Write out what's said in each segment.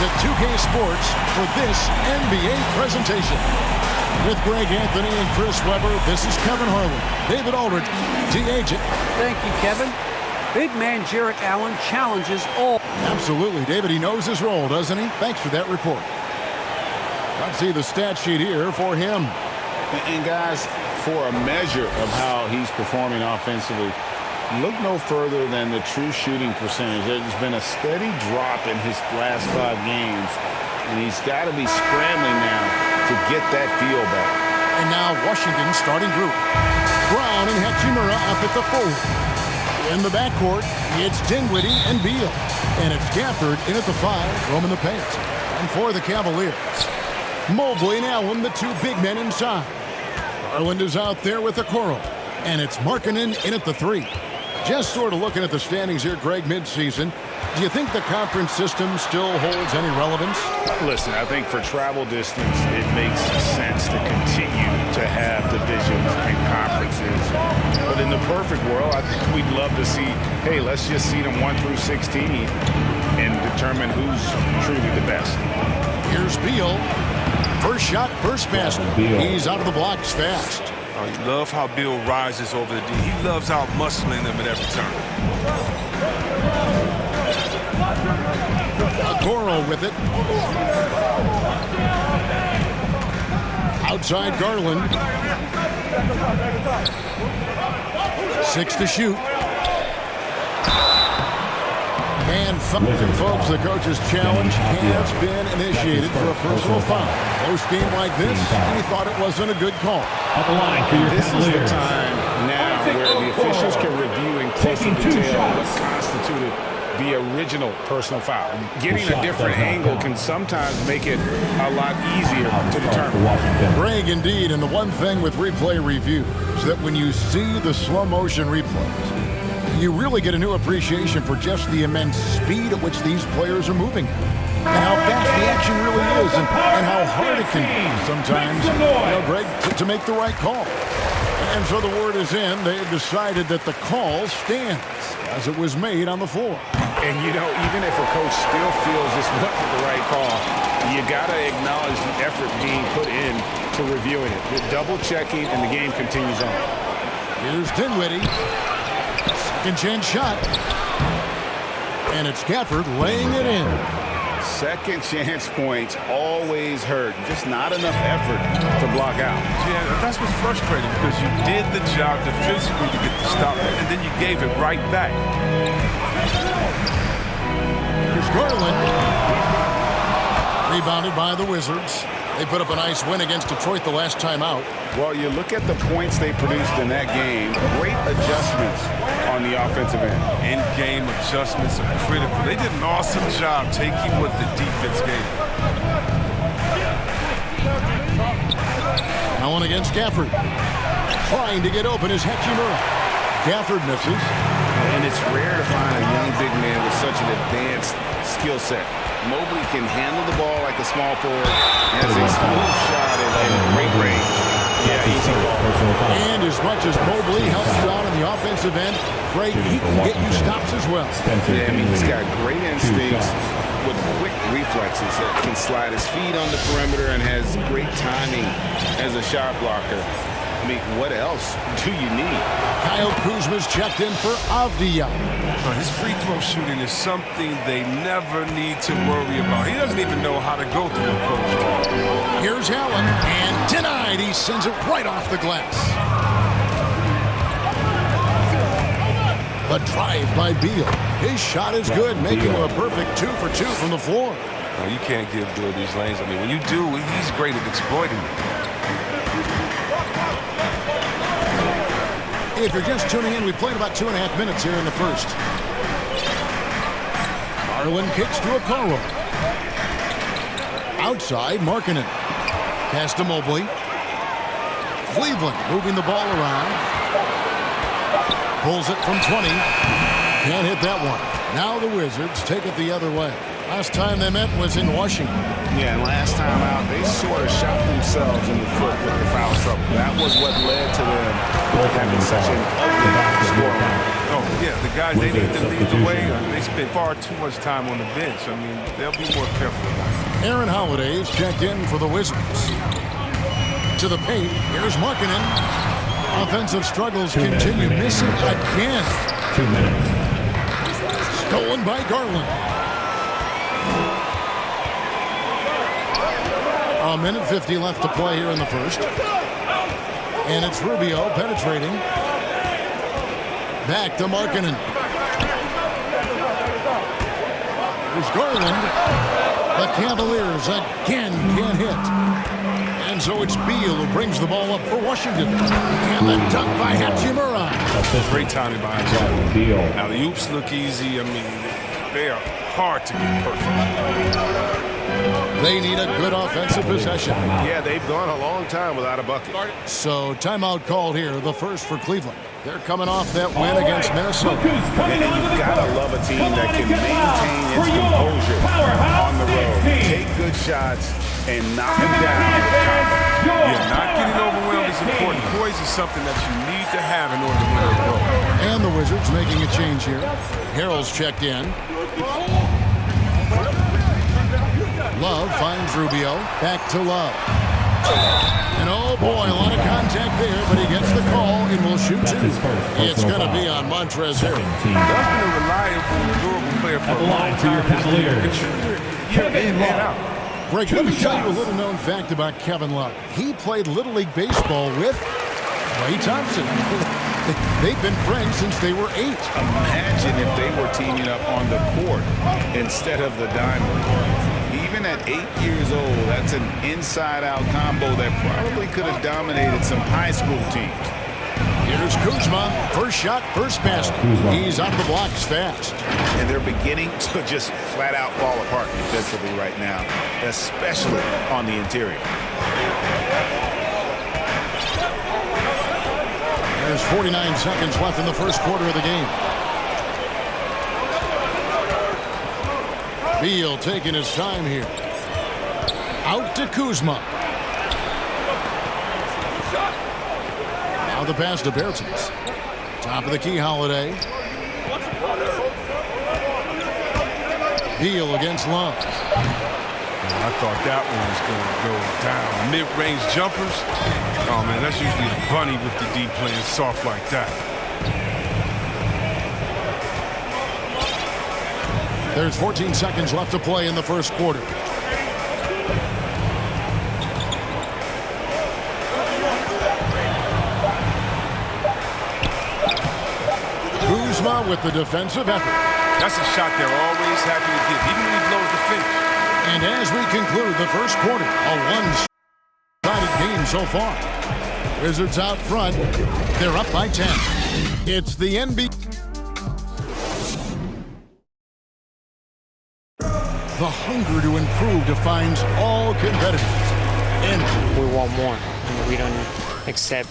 at 2K Sports for this NBA presentation. With Greg Anthony and Chris Webber, this is Kevin Harlan, David Aldridge, D-Agent. Thank you, Kevin. Big man Jarrett Allen challenges all. Absolutely, David. He knows his role, doesn't he? Thanks for that report. Let's see the stat sheet here for him. And guys, for a measure of how he's performing offensively, look no further than the true shooting percentage. There's been a steady drop in his last 5 games, and he's got to be scrambling now to get that feel back. And now Washington's starting group. Brown and Hachimura up at the 4. In the backcourt, it's Dinwiddie and Beal. And it's Gafford in at the 5, roaming the paint. And for the Cavaliers, Mobley and Allen, the 2 big men inside. Garland is out there with the Okoro. And it's Markkanen in at the 3. Just sort of looking at the standings here, Greg, midseason. Do you think the conference system still holds any relevance? Listen, I think for travel distance, it makes sense to continue to have divisions and conferences. But in the perfect world, I think we'd love to see, hey, let's just seed them 1 through 16 and determine who's truly the best. Here's Beal. First shot, first basket. He's out of the blocks fast. You love how Beal rises over the D. He loves out-muscling them at every turn. Okoro with it. Outside Garland. 6 to shoot. And folks, the coach's challenge has been initiated for a personal foul. Close game like this, he thought it wasn't a good call. At the line for your This is the Cavaliers. time now where the officials can review in close detail what constituted the original personal foul. Getting a different angle can sometimes make it a lot easier to determine. Greg, indeed, and the one thing with replay review is that when you see the slow motion replays, you really get a new appreciation for just the immense speed at which these players are moving. And how fast the action really is, and how hard it can be sometimes, Greg, to make the right call. And so the word is in. They have decided that the call stands as it was made on the floor. And, even if a coach still feels this wasn't the right call, you got to acknowledge the effort being put in to reviewing it. The double-checking, and the game continues on. Here's Dinwiddie. Second chance shot. And it's Gafford laying it in. Second chance points always hurt. Just not enough effort to block out. Yeah, that's what's frustrating because you did the job defensively to get the stop, and then you gave it right back. Here's Garland. Rebounded by the Wizards. They put up a nice win against Detroit the last time out. Well, you look at the points they produced in that game. Great adjustments on the offensive end. In-game adjustments are critical. They did an awesome job taking what the defense gave. Now one against Gafford. Trying to get open is Hachimura. Gafford misses. And it's rare to find a young big man with such an advanced skill set. Mobley can handle the ball like a small forward. Has a smooth shot and great range. Yeah, easy ball. And as much as Mobley helps you out on the offensive end, Greg, he can get you stops as well. Yeah, he's got great instincts with quick reflexes. Can slide his feet on the perimeter and has great timing as a shot blocker. I mean, what else do you need? Kyle Kuzma's checked in for Avdija. His free throw shooting is something they never need to worry about. He doesn't even know how to go through a approach. Here's Allen, and denied. He sends it right off the glass. The drive by Beal. His shot is good, making him a perfect 2 for 2 from the floor. No, you can't give Beal these lanes. I mean, when you do, he's great at exploiting it. If you're just tuning in, we played about 2.5 minutes here in the first. Garland kicks to Okoro. Outside, Markkanen. Pass to Mobley. Cleveland moving the ball around. Pulls it from 20. Can't hit that one. Now the Wizards take it the other way. Last time they met was in Washington. Yeah, and last time out, they sort of shot themselves in the foot with the foul trouble. That was what led to them having such an ugly scoreline. Oh, yeah, the guys they need to lead the way, they spend far too much time on the bench. I mean, they'll be more careful about it. Aaron Holiday is checked in for the Wizards. To the paint, here's Markkanen. Offensive struggles continue, missing again. 2 minutes. Stolen by Garland. A minute 50 left to play here in the first. And it's Rubio penetrating. Back to Markkanen. There's Garland. The Cavaliers again can't hit. And so it's Beal who brings the ball up for Washington. And the dunk by Hachimura. Great timing by Hachimura. Beal. Now, the oops look easy. I mean, they are hard to get perfect. They need a good offensive possession. Yeah, they've gone a long time without a bucket. So timeout called here, the first for Cleveland. They're coming off that win against Minnesota. And you've got to love a team that can maintain its composure on the road. Take good shots and knock them down with confidence. Yeah, not getting overwhelmed is important. Poise is something that you need to have in order to win a road. And the Wizards making a change here. Harrell's checked in. Love finds Rubio. Back to Love. And oh boy, a lot of contact there, but he gets the call and will shoot two. It's going to be on Montrezl Harrell. That's been a reliable, durable player for a long time. Year in and out. Greg, let me tell you a little known fact about Kevin Love. He played Little League Baseball with Klay Thompson. They've been friends since they were 8. Imagine if they were teaming up on the court instead of the diamond. Even at 8 years old, that's an inside-out combo that probably could have dominated some high school teams. Here's Kuzma. First shot, first basket. He's out the blocks fast. And they're beginning to just flat-out fall apart defensively right now, especially on the interior. There's 49 seconds left in the first quarter of the game. Beal taking his time here. Out to Kuzma. Now the pass to Bertens. Top of the key, Holiday. Beal against Love. I thought that one was going to go down. Mid-range jumpers. Oh, man, that's usually a bunny with the D playing soft like that. There's 14 seconds left to play in the first quarter. Kuzma with the defensive effort. That's a shot they're always happy to get, even when he blows the finish. And as we conclude the first quarter, a one-sided game so far. Wizards out front. They're up by 10. It's the NBA. The hunger to improve defines all competitors. And we want more. We don't accept.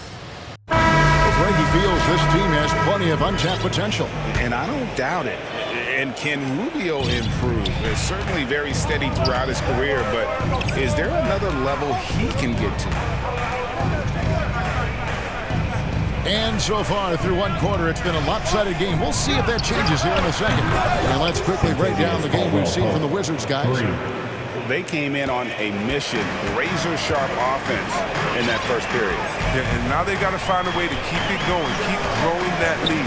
Frankie feels this team has plenty of untapped potential. And I don't doubt it. And can Rubio improve? It's certainly very steady throughout his career, but is there another level he can get to? And so far, through one quarter, it's been a lopsided game. We'll see if that changes here in a second. And let's quickly break down the game we've seen from the Wizards, guys. They came in on a mission, razor-sharp offense in that first period. Yeah, and now they got to find a way to keep it going, keep growing that lead.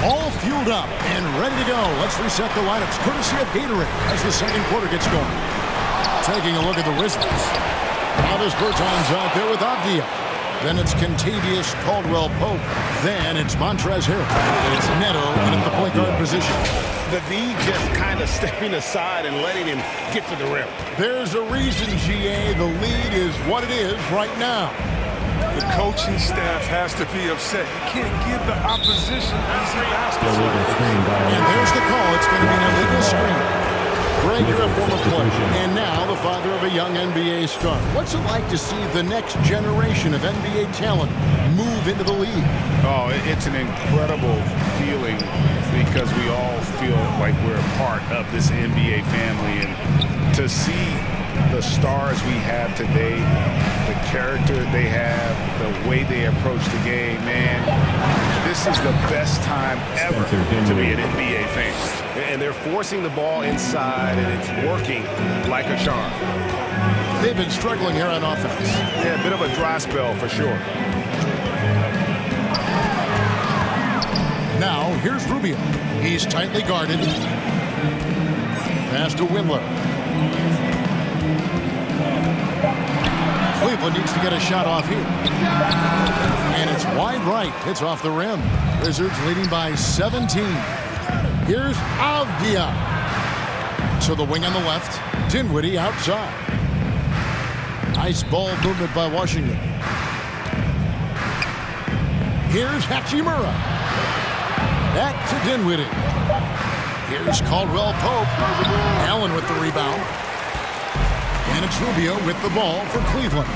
All fueled up and ready to go. Let's reset the lineups, courtesy of Gatorade, as the second quarter gets going. Taking a look at the Wizards. Travis Bertans out there with Avdia. Then it's Contavious Caldwell-Pope. Then it's Montrezl Harrell. It's Neto in at the point guard position. The D just kind of stepping aside and letting him get to the rim. There's a reason, GA. The lead is what it is right now. The coaching staff has to be upset. You can't give the opposition easy baskets. And there's the call. It's going to be an illegal screen. Greg, you're a former player, and now the father of a young NBA star. What's it like to see the next generation of NBA talent move into the league? Oh, it's an incredible feeling because we all feel like we're a part of this NBA family. And to see the stars we have today, the character they have, the way they approach the game, man, this is the best time ever to be an NBA fan. And they're forcing the ball inside, and it's working like a charm. They've been struggling here on offense. Yeah, a bit of a dry spell for sure. Now, here's Rubio. He's tightly guarded. Pass to Windler. Cleveland needs to get a shot off here. And it's wide right. It's off the rim. Wizards leading by 17. Here's Avdia. To the wing on the left. Dinwiddie outside. Nice ball movement by Washington. Here's Hachimura. Back to Dinwiddie. Here's Caldwell Pope. Allen with the rebound. And it's Rubio with the ball for Cleveland.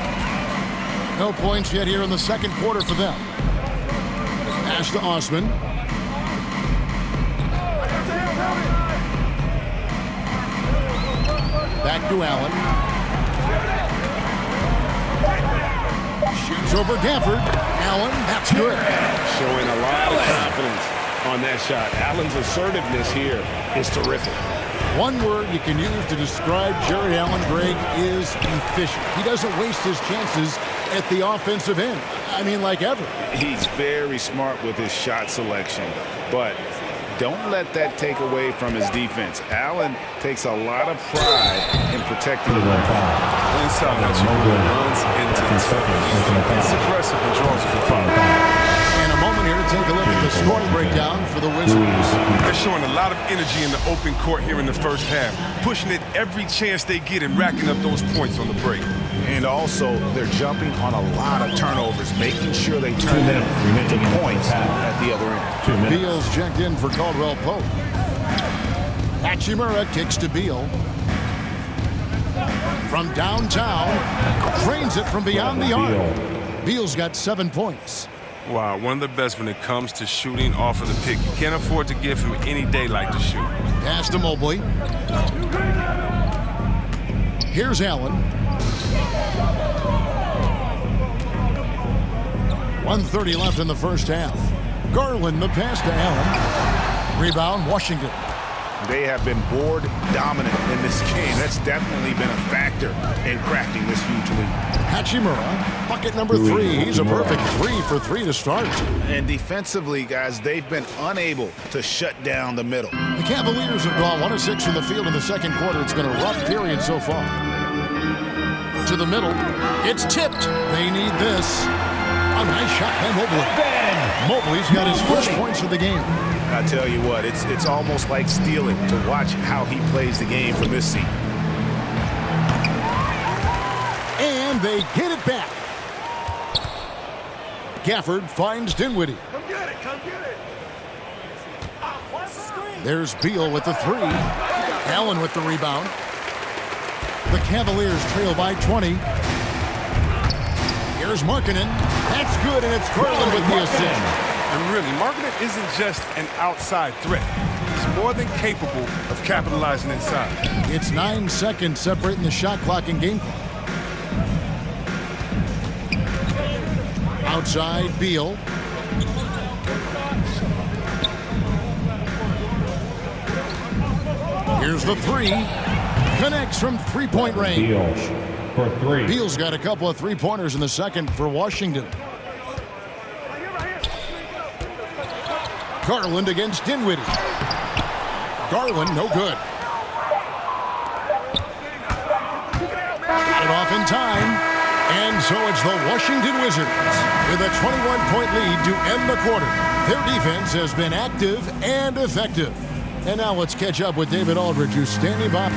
No points yet here in the second quarter for them. Pass to Osman. Back to Allen. Shoots over Gafford. Allen, that's good. Showing a lot of confidence on that shot. Allen's assertiveness here is terrific. One word you can use to describe Jerry Allen, Greg, is efficient. He doesn't waste his chances at the offensive end. I mean, like ever. He's very smart with his shot selection, but don't let that take away from his defense. Allen takes a lot of pride in protecting the rim. Inside Hachimura runs into the second. It's aggressive and draws a good foul. And a moment here to take a look at the scoring breakdown for the Wizards. They're showing a lot of energy in the open court here in the first half, pushing it every chance they get and racking up those points on the break. And also, they're jumping on a lot of turnovers, making sure they turn them into points at the other end. Beal's checked in for Caldwell Pope. Hachimura kicks to Beal. From downtown, drains it from beyond the arc. Beal's got 7 points. Wow, one of the best when it comes to shooting off of the pick. You can't afford to give him any daylight to shoot. Pass to Mobley. Here's Allen. 1:30 left in the first half. Garland the pass to Allen. Rebound, Washington. They have been board dominant in this game. That's definitely been a factor in crafting this huge lead. Hachimura, bucket number 3. He's a perfect 3 for 3 to start. And defensively, guys, they've been unable to shut down the middle. The Cavaliers have gone 1 of 6 from the field in the second quarter. It's been a rough period so far. To the middle. It's tipped. They need this. A nice shot by Mobley. Mobley's got his first points of the game. I tell you what, it's almost like stealing to watch how he plays the game from this seat. And they get it back. Gafford finds Dinwiddie. Come get it, come get it. There's Beal with the 3. Allen with the rebound. The Cavaliers trail by 20. Here's Markkanen. That's good, and it's Garland with the assist. And really, Markkanen isn't just an outside threat. He's more than capable of capitalizing inside. It's 9 seconds separating the shot clock and game clock. Outside, Beal. Here's the 3. Connects from three-point range. For 3. Beal's got a couple of three-pointers in the second for Washington. Garland against Dinwiddie. Garland, no good. Got it off in time. And so it's the Washington Wizards with a 21-point lead to end the quarter. Their defense has been active and effective. And now let's catch up with David Aldridge, who's standing by.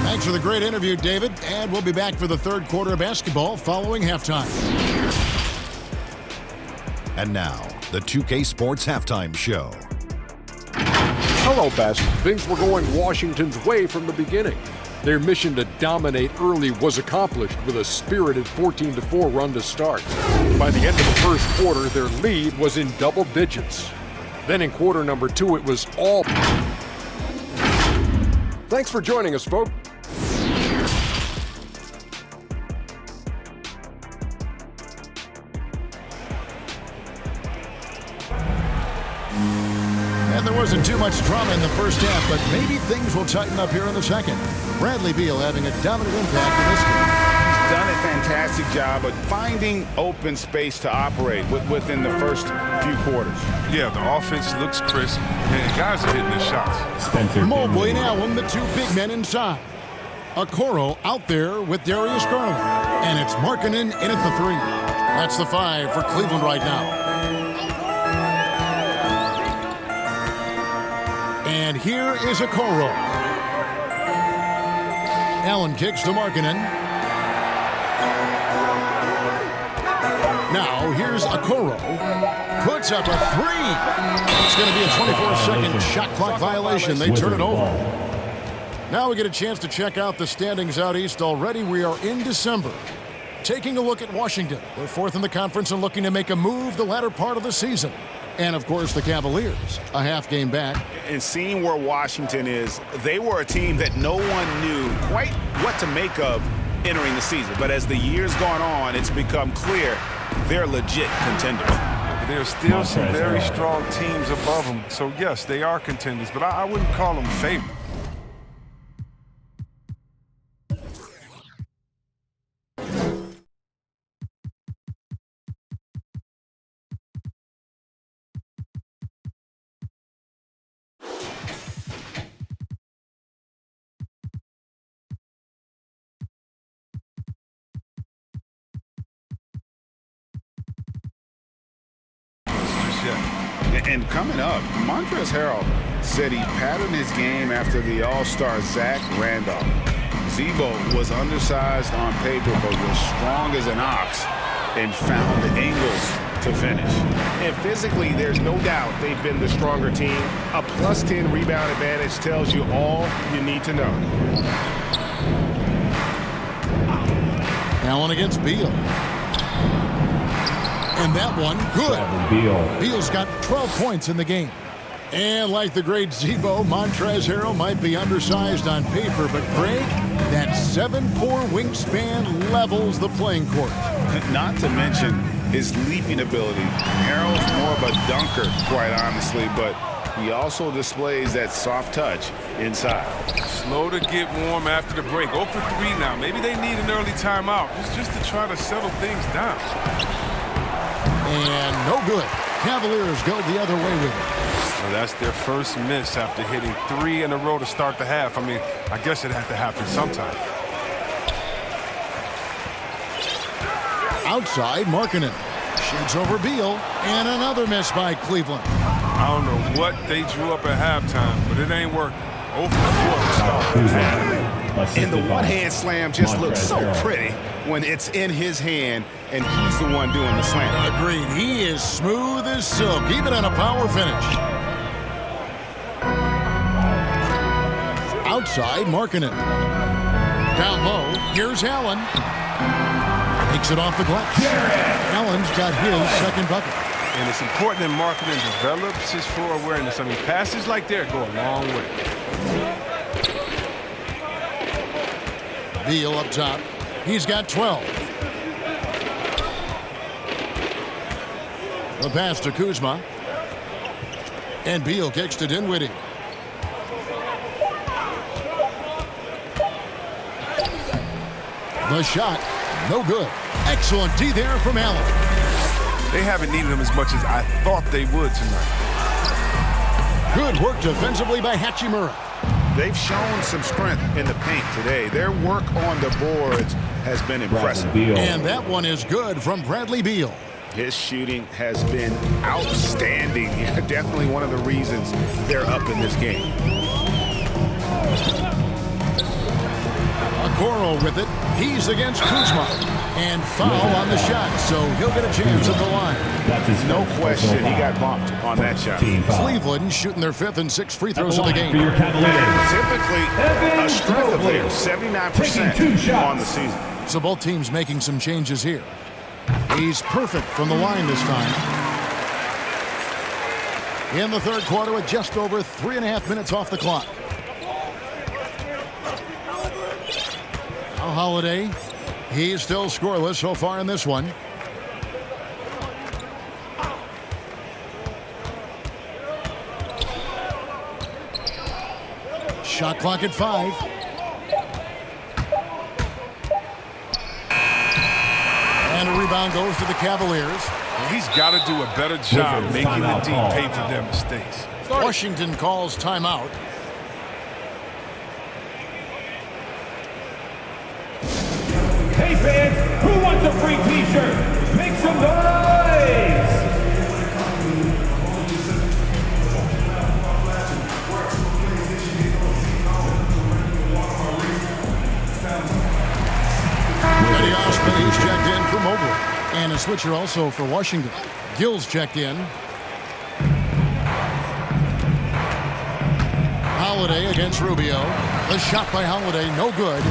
Thanks for the great interview, David. And we'll be back for the third quarter of basketball following halftime. And now, the 2K Sports Halftime Show. Hello, Best. Things were going Washington's way from the beginning. Their mission to dominate early was accomplished with a spirited 14-4 run to start. By the end of the first quarter, their lead was in double digits. Then in quarter number 2, it was all... Thanks for joining us, folks. And there wasn't too much drama in the first half, but maybe things will tighten up here in the second. Bradley Beal having a dominant impact in this game. He's done a fantastic job of finding open space to operate within the first few quarters. Yeah, the offense looks crisp, and guys are hitting their shots. Mobley and Allen, the two big men inside. Okoro out there with Darius Garland. And it's Markkanen in at the 3. That's the 5 for Cleveland right now. And here is Okoro. Allen kicks to Markkanen. Now here's Okoro. Puts up a 3. It's going to be a 24-second shot clock violation. They turn it over. Now we get a chance to check out the standings out east already. We are in December. Taking a look at Washington. They're 4th in the conference and looking to make a move the latter part of the season. And, of course, the Cavaliers, a half game back. And seeing where Washington is, they were a team that no one knew quite what to make of entering the season. But as the year's gone on, it's become clear they're legit contenders. There are still some very strong teams above them. So, yes, they are contenders, but I wouldn't call them favorites. And coming up, Montrezl Harrell said he patterned his game after the All-Star Zach Randolph. Z-Bo was undersized on paper but was strong as an ox and found angles to finish. And physically, there's no doubt they've been the stronger team. A +10 rebound advantage tells you all you need to know. Allen against Beal. And that one, good. Beal's got 12 points in the game. And like the great Z-Bo, Montrezl Harrell might be undersized on paper, but Craig, that 7'4" wingspan levels the playing court. Not to mention his leaping ability. Harrell's more of a dunker, quite honestly, but he also displays that soft touch inside. Slow to get warm after the break. 0 for 3 now. Maybe they need an early timeout just to try to settle things down. And no good. Cavaliers go the other way with it. Well, that's their first miss after hitting 3 in a row to start the half. I mean, I guess it had to happen sometime. Outside, Markkanen shoots over Beal, and another miss by Cleveland. I don't know what they drew up at halftime, but it ain't working. 0 for 4 to start. And the one-hand slam just looks so pretty when it's in his hand, and he's the one doing the slam. Agreed. He is smooth as silk, even on a power finish. Outside, Markkanen. Down low, here's Allen. Takes it off the glass. Allen's got his second bucket. And it's important that Markkanen develops his floor awareness. I mean, passes like that go a long way. Beal up top. He's got 12. The pass to Kuzma. And Beal kicks to Dinwiddie. The shot, no good. Excellent D there from Allen. They haven't needed him as much as I thought they would tonight. Good work defensively by Hachimura. They've shown some strength in the paint today. Their work on the boards has been impressive. And that one is good from Bradley Beal. His shooting has been outstanding. Definitely one of the reasons they're up in this game. Okoro with it. He's against Kuzma. And foul on the shot, so he'll get a chance at the line. No question, he got bumped on that shot. Cleveland shooting their 5th and 6th free throws of the game. Typically, a strength of theirs, 79% on the season. So both teams making some changes here. He's perfect from the line this time. In the third quarter with just over 3.5 minutes off the clock. Now Holiday, he's still scoreless so far in this one. Shot clock at 5. And a rebound goes to the Cavaliers. He's got to do a better job making the D pay for their mistakes. Washington calls timeout. Hey fans, who wants a free t-shirt? Make some noise! Eddie Osman, he's checked in for Mobley. And a switcher also for Washington. Gill's checked in. Holiday against Rubio. The shot by Holiday, no good.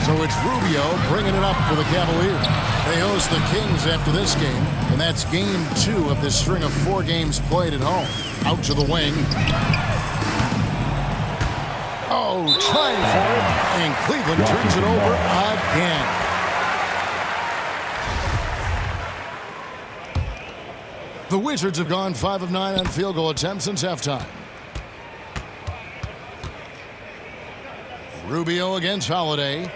So it's Rubio bringing it up for the Cavaliers. They host the Kings after this game, and that's game 2 of this string of 4 games played at home. Out to the wing. Oh, trying for it, and Cleveland turns it over again. The Wizards have gone 5 of 9 on field goal attempts since halftime. Rubio against Holiday.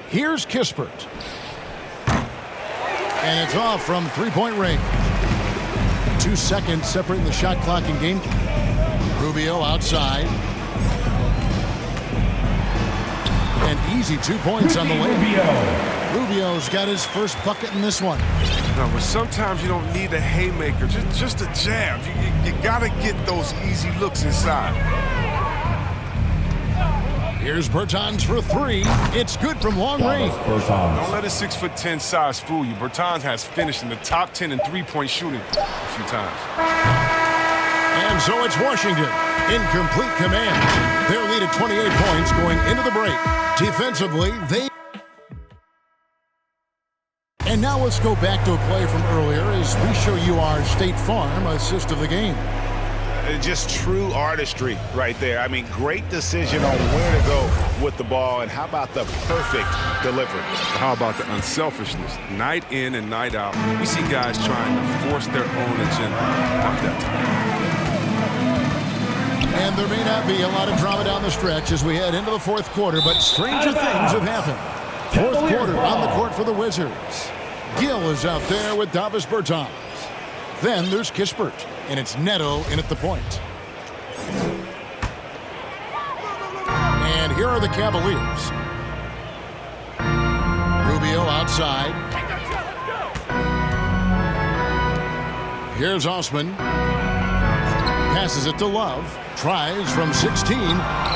Here's Kispert. And it's off from three-point range. 2 seconds separating the shot clock and game. Rubio outside. And easy 2 points on the layup. Rubio's got his first bucket in this one. No, but sometimes you don't need a haymaker, just a jab. You got to get those easy looks inside. Here's Bertans for 3. It's good from long range. Don't let a 6'10" size fool you. Bertans has finished in the top 10 in three-point shooting a few times. And so it's Washington in complete command. Their lead at 28 points going into the break. Defensively, they... And now let's go back to a play from earlier as we show you our State Farm assist of the game. Just true artistry right there. I mean, great decision on where to go with the ball, and how about the perfect delivery? How about the unselfishness? Night in and night out, we see guys trying to force their own agenda. Not that time. And there may not be a lot of drama down the stretch as we head into the fourth quarter, but stranger things have happened. Fourth quarter on the court for the Wizards. Gill is out there with Davis Bertans. Then there's Kispert, and it's Neto in at the point. And here are the Cavaliers. Rubio outside. Here's Osman. Passes it to Love. Tries from 16.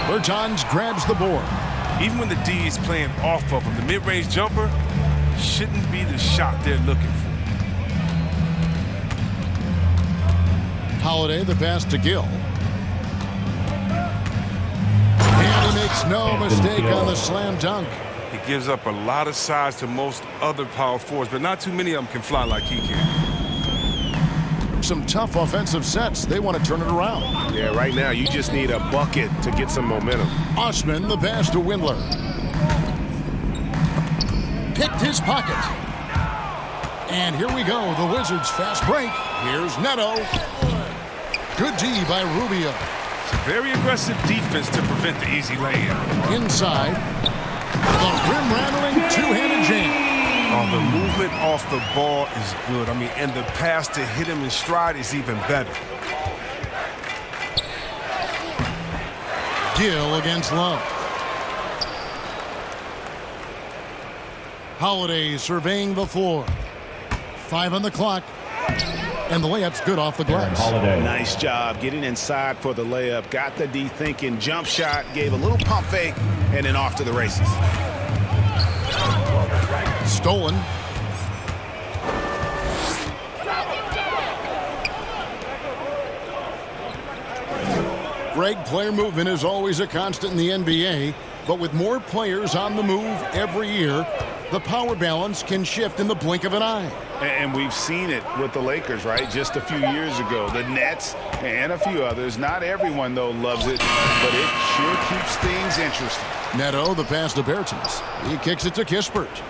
Bertans grabs the board. Even when the D is playing off of him, the mid-range jumper shouldn't be the shot they're looking for. Holiday, the pass to Gill. And he makes no mistake on the slam dunk. He gives up a lot of size to most other power forwards, but not too many of them can fly like he can. Some tough offensive sets. They want to turn it around. Yeah, right now you just need a bucket to get some momentum. Osman, the pass to Windler. Picked his pocket. And here we go. The Wizards fast break. Here's Neto. Good D by Rubio. It's a very aggressive defense to prevent the easy layup. Inside. The rim-rattling two-handed jam. Oh, the movement off the ball is good. I mean, and the pass to hit him in stride is even better. Gill against Love. Holiday surveying the floor. 5 on the clock. And the layup's good off the glass. Nice job getting inside for the layup. Got the D thinking. Jump shot. Gave a little pump fake. And then off to the races. Stolen. Greg, player movement is always a constant in the NBA, but with more players on the move every year, the power balance can shift in the blink of an eye. And we've seen it with the Lakers, right? Just a few years ago. The Nets and a few others. Not everyone, though, loves it, but it sure keeps things interesting. Neto, the pass to Bertans. He kicks it to Kispert.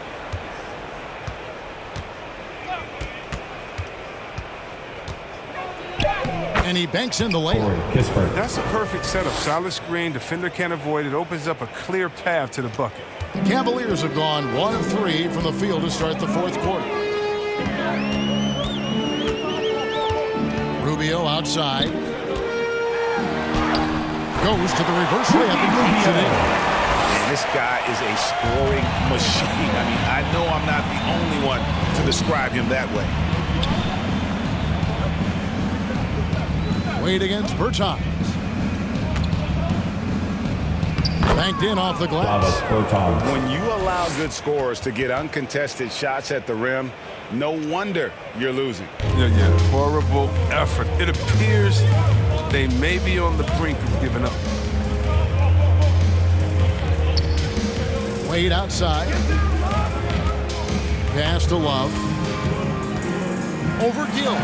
And he banks in the layup. That's a perfect setup. Solid screen. Defender can't avoid it. Opens up a clear path to the bucket. The Cavaliers have gone 1 of 3 from the field to start the fourth quarter. Rubio outside. Goes to the reverse layup and knocks it in. And this guy is a scoring machine. I mean, I know I'm not the only one to describe him that way. Wade against Bertans. Banked in off the glass. When you allow good scorers to get uncontested shots at the rim, no wonder you're losing. Yeah. Horrible effort. It appears they may be on the brink of giving up. Wade outside. Pass to Love. Over Gill.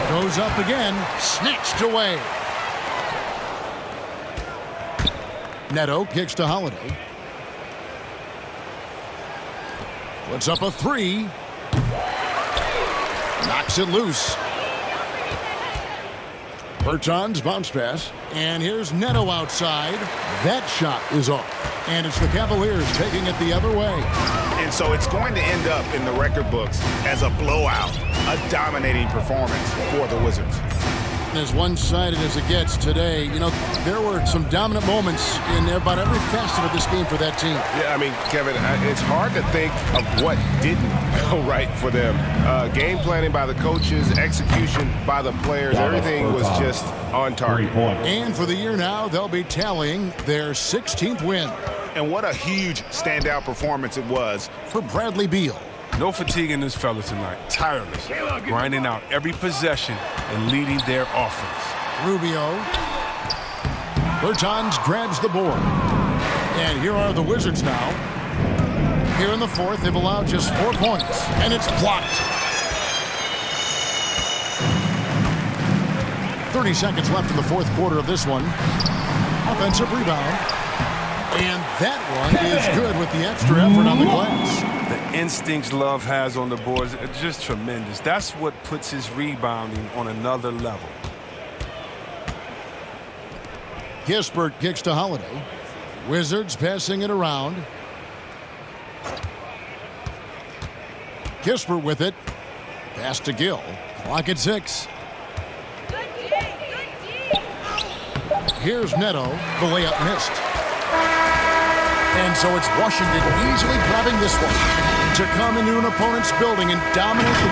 Goes up again. Snatched away. Neto kicks to Holiday. Puts up a 3. Knocks it loose. Bertans bounce pass. And here's Neto outside. That shot is off. And it's the Cavaliers taking it the other way. And so it's going to end up in the record books as a blowout, a dominating performance for the Wizards. As one-sided as it gets today, you know, there were some dominant moments in about every facet of this game for that team. Yeah, I mean, Kevin, it's hard to think of what didn't go right for them. Game planning by the coaches, execution by the players, everything was just on target. And for the year now, they'll be tallying their 16th win. And what a huge standout performance it was for Bradley Beal. No fatigue in this fella tonight. Tireless. Grinding out every possession and leading their offense. Rubio. Bertans grabs the board. And here are the Wizards now. Here in the fourth, they've allowed just 4 points. And it's blocked. 30 seconds left in the fourth quarter of this one. Offensive rebound. And that one is good with the extra effort on the glass. The instincts Love has on the boards are just tremendous. That's what puts his rebounding on another level. Kispert kicks to Holiday. Wizards passing it around. Kispert with it. Pass to Gill. Clock at 6. Here's Neto. The layup missed. And so it's Washington easily grabbing this one to come into an opponent's building and dominate the